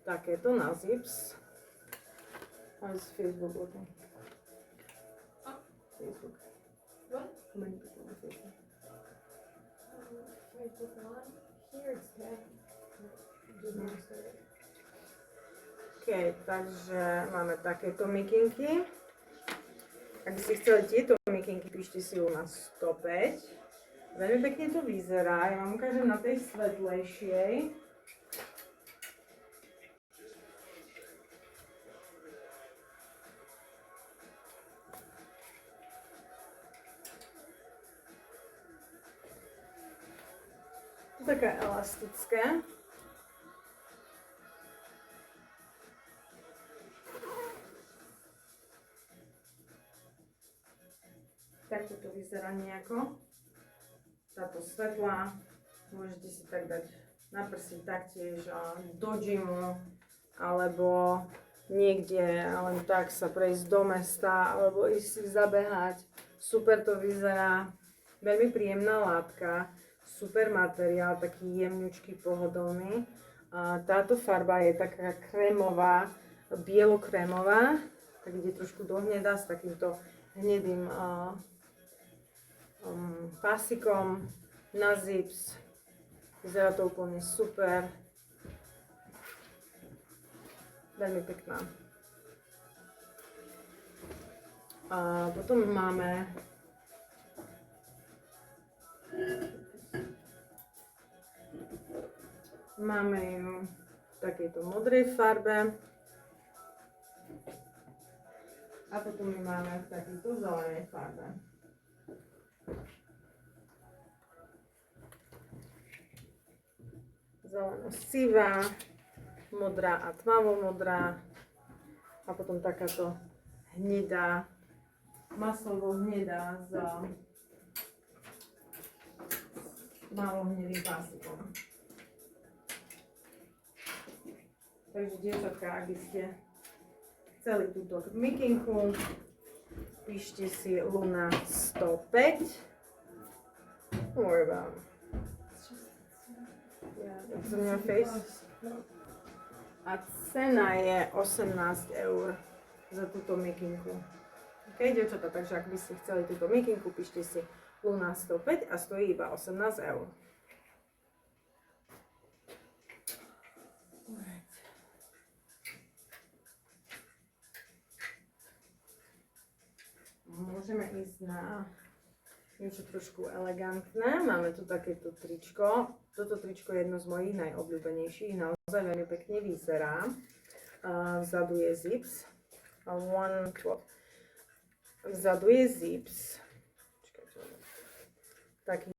takéto na zips. Aj z Facebook looking. Facebook. What? How many people on Facebook? Facebook one. Here it's 10. Just now started. OK, takže máme takéto mikinky. Ak ste chceli tieto mikinky, píšte si ju na 105. Veľmi pekne to vyzerá. Ja vám ukážem na tej svetlejšej. To je taká elastická. Takto to vyzerá nejako. Táto svetlá. Môžete si tak dať na prsi taktiež do gymu alebo niekde len tak sa prejsť do mesta alebo ísť si zabehať. Super to vyzerá. Veľmi príjemná látka. Super materiál, taký jemňučký, pohodlný. Táto farba je taká krémová, bielokrémová, tak ide trošku do hneda s takýmto hnedým pásikom na zips. Vyzerá to úplne super. Veľmi pekná. A potom máme ju v takejto modrej farbe. A potom ju máme v takejto zelenej farbe. Zeleno-sivá, modrá a tmavo-modrá. A potom takáto hnedá, maslovo-hnedá s tmavo-hnedým pásikom. Takže dievčatka, ak by ste chceli túto mikinku, píšte si Luna 105. Don't worry about it. Yeah, it's on your face. A cena je 18 € za túto mikinku. OK, dievčatá, takže ak by ste chceli túto mikinku, píšte si Luna 105 a stojí iba 18 €. Môžeme ísť na niečo trošku elegantné. Máme tu takéto tričko. Toto tričko je jedno z mojich najobľúbenejších. Naozaj veľmi pekne vyzerá. Vzadu je zips. Vzadu je zips. Taký